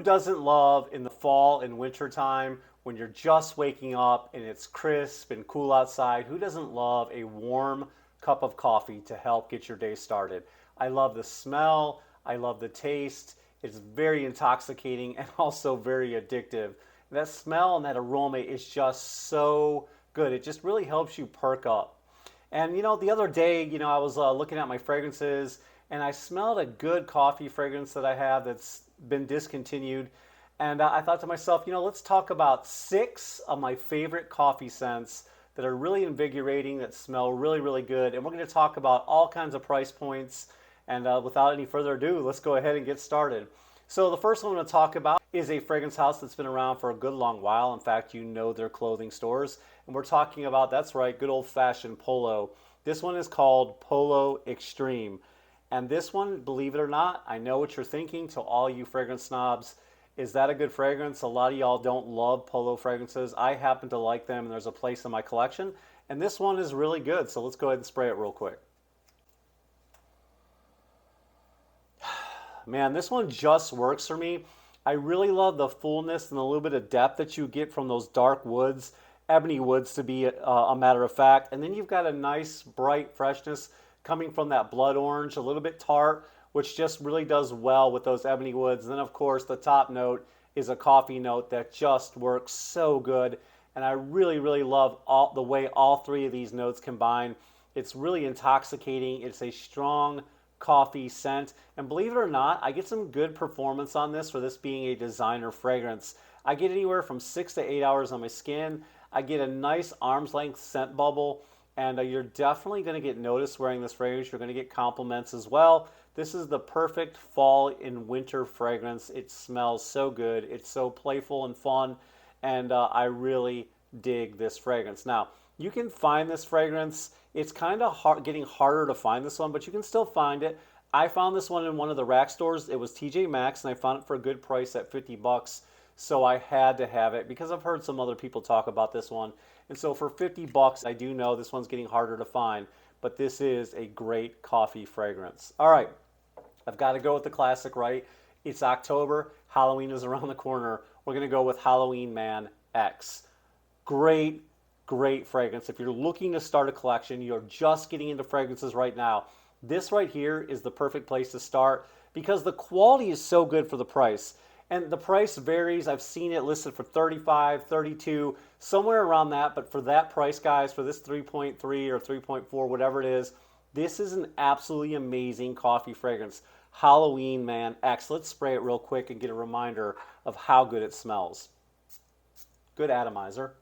doesn't love in the fall and winter time when you're just waking up and it's crisp and cool outside? Who doesn't love a warm cup of coffee to help get your day started? I love the smell. I love the taste. It's very intoxicating and also very addictive. That smell and that aroma is just so good. It just really helps you perk up. And the other day, I was looking at my fragrances and I smelled a good coffee fragrance that I have that's been discontinued. And I thought to myself, let's talk about 6 of my favorite coffee scents that are really invigorating, that smell really, really good. And we're going to talk about all kinds of price points. And without any further ado, let's go ahead and get started. So the first one I'm going to talk about is a fragrance house that's been around for a good long while. In fact, their clothing stores. And we're talking about, that's right, good old-fashioned Polo. This one is called Polo Extreme. And this one, believe it or not, I know what you're thinking to all you fragrance snobs. Is that a good fragrance? A lot of y'all don't love Polo fragrances. I happen to like them, and there's a place in my collection. And this one is really good, so let's go ahead and spray it real quick. Man, this one just works for me. I really love the fullness and a little bit of depth that you get from those dark woods, ebony woods to be a matter of fact. And then you've got a nice bright freshness coming from that blood orange, a little bit tart, which just really does well with those ebony woods. And then of course the top note is a coffee note that just works so good. And I really, really love the way all 3 of these notes combine. It's really intoxicating. It's a strong coffee scent. And believe it or not, I get some good performance on this for this being a designer fragrance. I get anywhere from 6 to 8 hours on my skin. I get a nice arm's length scent bubble. And you're definitely going to get noticed wearing this fragrance. You're going to get compliments as well. This is the perfect fall and winter fragrance. It smells so good. It's so playful and fun. And I really dig this fragrance. Now, you can find this fragrance. It's kind of getting harder to find this one, but you can still find it. I found this one in one of the rack stores. It was TJ Maxx, and I found it for a good price at 50 bucks. So I had to have it because I've heard some other people talk about this one. And so for 50 bucks, I do know this one's getting harder to find, but this is a great coffee fragrance. All right, I've got to go with the classic, right? It's October. Halloween is around the corner. We're going to go with Halloween Man X. Great, great fragrance. If you're looking to start a collection, you're just getting into fragrances right now, this right here is the perfect place to start because the quality is so good for the price. And the price varies. I've seen it listed for 35, 32, somewhere around that. But for that price, guys, for this 3.3 or 3.4, whatever it is, this is an absolutely amazing coffee fragrance. Halloween Man X. Let's spray it real quick and get a reminder of how good it smells. Good atomizer.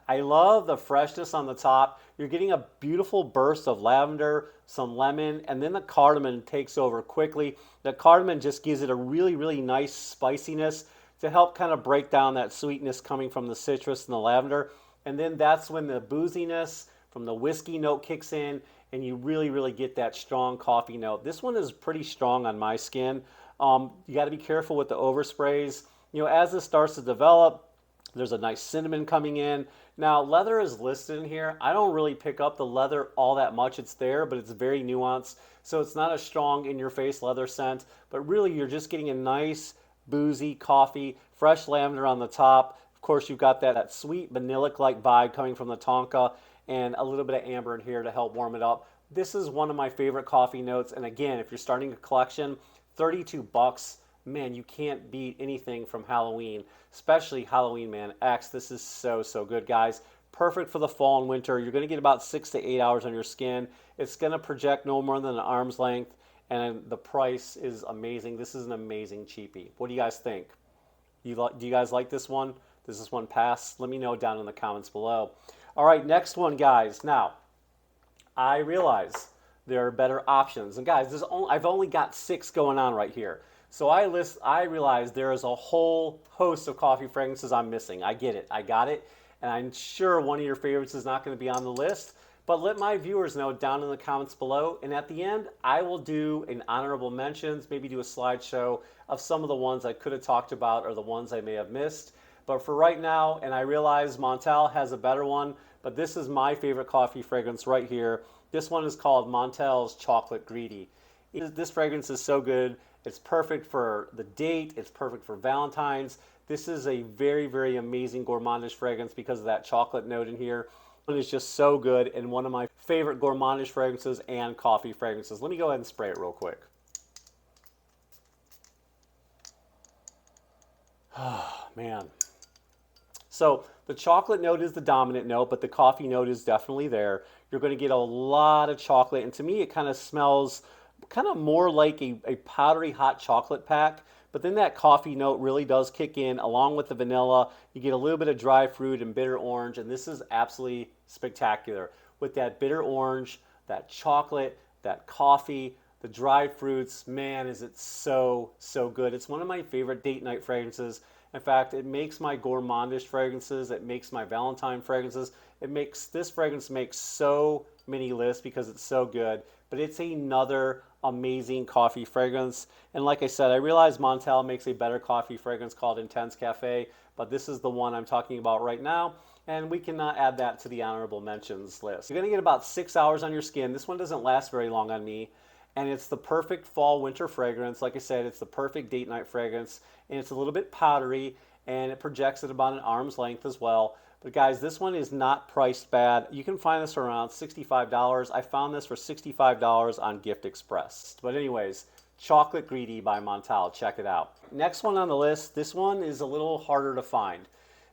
I love the freshness on the top. You're getting a beautiful burst of lavender, some lemon, and then the cardamom takes over quickly. The cardamom just gives it a really, really nice spiciness to help kind of break down that sweetness coming from the citrus and the lavender. And then that's when the booziness from the whiskey note kicks in and you really, really get that strong coffee note. This one is pretty strong on my skin. You got to be careful with the oversprays. As this starts to develop, there's a nice cinnamon coming in. Now, leather is listed in here. I don't really pick up the leather all that much. It's there, but it's very nuanced. So it's not a strong in-your-face leather scent, but really you're just getting a nice, boozy coffee, fresh lavender on the top. Of course, you've got that sweet vanillic-like vibe coming from the tonka and a little bit of amber in here to help warm it up. This is one of my favorite coffee notes. And again, if you're starting a collection, 32 bucks. Man, you can't beat anything from Halloween, especially Halloween Man X. This is so, so good, guys. Perfect for the fall and winter. You're going to get about 6 to 8 hours on your skin. It's going to project no more than an arm's length, and the price is amazing. This is an amazing cheapie. What do you guys think? Do you guys like this one? Does this one pass? Let me know down in the comments below. All right, next one, guys. Now, I realize there are better options. And guys, I've only got 6 going on right here. So I realize there is a whole host of coffee fragrances I'm missing. I get it. I got it. And I'm sure one of your favorites is not going to be on the list. But let my viewers know down in the comments below. And at the end, I will do an honorable mentions, maybe do a slideshow of some of the ones I could have talked about or the ones I may have missed. But for right now, and I realize MONTALE has a better one, but this is my favorite coffee fragrance right here. This one is called MONTALE's Chocolate Greedy. This fragrance is so good. It's perfect for the date. It's perfect for Valentine's. This is a very, very amazing gourmandish fragrance because of that chocolate note in here. It is just so good and one of my favorite gourmandish fragrances and coffee fragrances. Let me go ahead and spray it real quick. Oh, man. So the chocolate note is the dominant note, but the coffee note is definitely there. You're going to get a lot of chocolate, and to me it kind of smells kind of more like a powdery hot chocolate pack, but then that coffee note really does kick in along with the vanilla. You get a little bit of dry fruit and bitter orange, and this is absolutely spectacular. With that bitter orange, that chocolate, that coffee, the dried fruits, man, is it so, so good. It's one of my favorite date night fragrances. In fact, it makes my gourmandish fragrances, it makes my Valentine fragrances. This fragrance makes so many lists because it's so good, but it's another amazing coffee fragrance. And like I said, I realize MONTALE makes a better coffee fragrance called Intense Cafe, but this is the one I'm talking about right now, and we cannot add that to the honorable mentions list. You're gonna get about 6 hours on your skin. This one doesn't last very long on me, and it's the perfect fall winter fragrance. Like I said, it's the perfect date night fragrance, and it's a little bit powdery, and it projects at about an arm's length as well. But guys, this one is not priced bad. You can find this around $65. I found this for $65 on Gift Express. But anyways, Chocolate Greedy by MONTALE. Check it out. Next one on the list, this one is a little harder to find.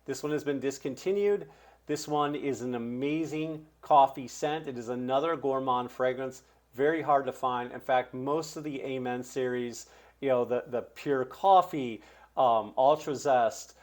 This one has been discontinued. This one is an amazing coffee scent. It is another gourmand fragrance, very hard to find. In fact, most of the Amen series, you know, the pure coffee, ultra zest,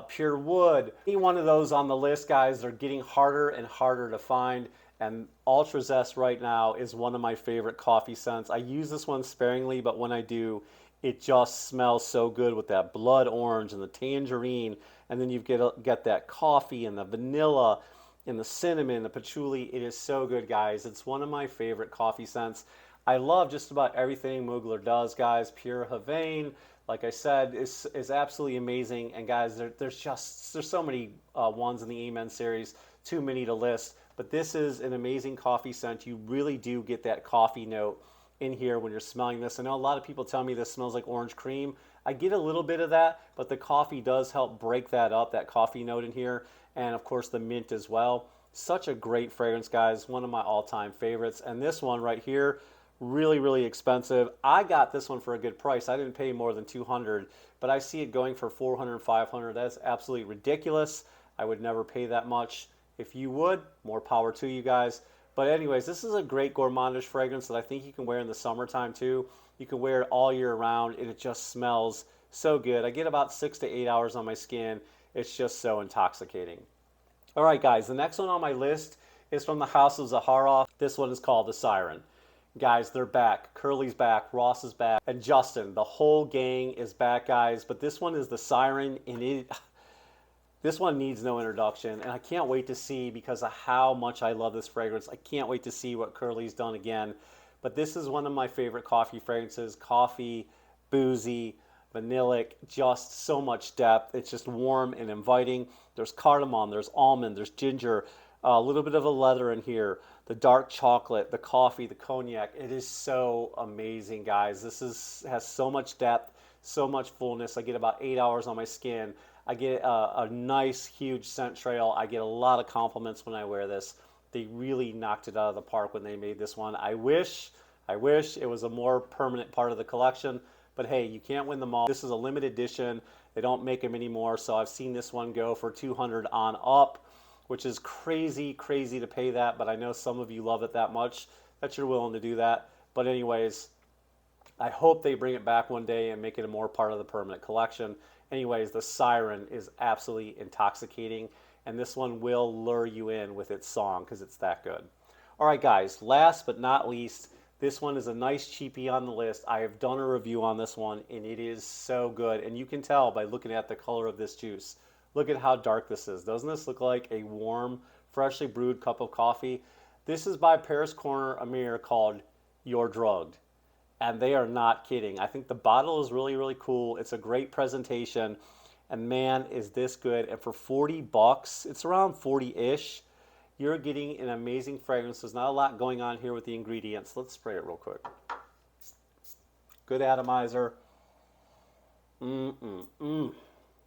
pure wood, any one of those on the list, guys, they're getting harder and harder to find. And ultra zest right now is one of my favorite coffee scents. I use this one sparingly, but when I do, it just smells so good with that blood orange and the tangerine, and then you get that coffee and the vanilla and the cinnamon, the patchouli. It is so good, guys. It's one of my favorite coffee scents. I love just about everything Mugler does, guys. Pure Havane, like I said, is absolutely amazing. And guys, there's so many ones in the Amen series, too many to list. But this is an amazing coffee scent. You really do get that coffee note in here when you're smelling this. I know a lot of people tell me this smells like orange cream. I get a little bit of that, but the coffee does help break that up, that coffee note in here. And of course the mint as well. Such a great fragrance, guys. One of my all-time favorites. And this one right here, really, really expensive. I got this one for a good price. I didn't pay more than $200, but I see it going for $400, $500. That's absolutely ridiculous. I would never pay that much. If you would, more power to you guys. But anyways, this is a great gourmandish fragrance that I think you can wear in the summertime too. You can wear it all year round, and it just smells so good. I get about 6 to 8 hours on my skin. It's just so intoxicating. All right, guys, the next one on my list is from the house of Zaharoff. This one is called The Siren. Guys, they're back. Curly's back, Ross is back, and Justin. The whole gang is back, guys. But this one is The Siren, and this one needs no introduction, and I can't wait to see, because of how much I love this fragrance, I can't wait to see what Curly's done again. But this is one of my favorite coffee fragrances. Coffee, boozy, vanillic, just so much depth. It's just warm and inviting. There's cardamom, there's almond, there's ginger, a little bit of a leather in here, the dark chocolate, the coffee, the cognac. It is so amazing, guys. This has so much depth, so much fullness. I get about 8 hours on my skin. I get a nice, huge scent trail. I get a lot of compliments when I wear this. They really knocked it out of the park when they made this one. I wish it was a more permanent part of the collection, but hey, you can't win them all. This is a limited edition. They don't make them anymore, so I've seen this one go for $200 on up, which is crazy, crazy to pay that, but I know some of you love it that much that you're willing to do that. But anyways, I hope they bring it back one day and make it a more part of the permanent collection. Anyways, the Siren is absolutely intoxicating, and this one will lure you in with its song because it's that good. All right, guys, last but not least, this one is a nice cheapie on the list. I have done a review on this one, and it is so good, and you can tell by looking at the color of this juice. Look at how dark this is. Doesn't this look like a warm, freshly brewed cup of coffee? This is by Paris Corner Amir, called You're Drugged. And they are not kidding. I think the bottle is really, really cool. It's a great presentation. And man, is this good. And for 40 bucks, it's around 40-ish, you're getting an amazing fragrance. There's not a lot going on here with the ingredients. Let's spray it real quick. Good atomizer. Mm-mm-mm.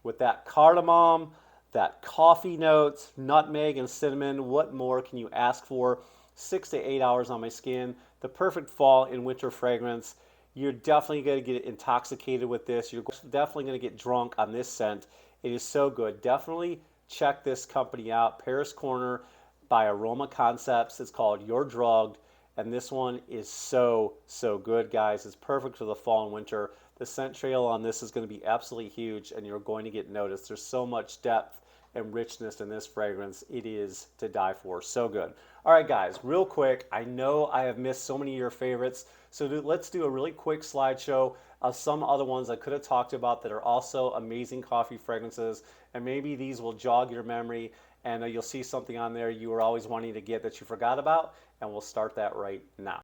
With that cardamom, that coffee notes, nutmeg and cinnamon, what more can you ask for? 6 to 8 hours on my skin. The perfect fall and winter fragrance. You're definitely going to get intoxicated with this. You're definitely going to get drunk on this scent. It is so good. Definitely check this company out. Paris Corner by Aroma Concepts. It's called You're Drugged. And this one is so, so good, guys. It's perfect for the fall and winter. The scent trail on this is going to be absolutely huge, and you're going to get noticed. There's so much depth and richness in this fragrance. It is to die for. So good. All right, guys, real quick. I know I have missed so many of your favorites, so let's do a really quick slideshow of some other ones I could have talked about that are also amazing coffee fragrances, and maybe these will jog your memory, and you'll see something on there you were always wanting to get that you forgot about, and we'll start that right now.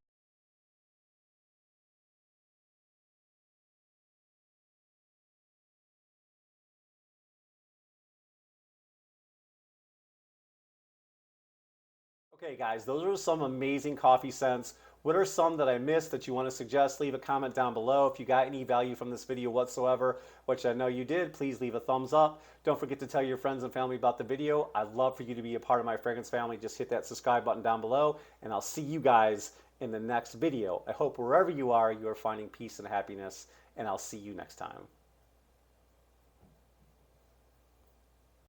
Okay, guys, those are some amazing coffee scents. What are some that I missed that you want to suggest? Leave a comment down below. If you got any value from this video whatsoever, which I know you did, please leave a thumbs up. Don't forget to tell your friends and family about the video. I'd love for you to be a part of my fragrance family. Just hit that subscribe button down below, and I'll see you guys in the next video. I hope wherever you are finding peace and happiness, and I'll see you next time.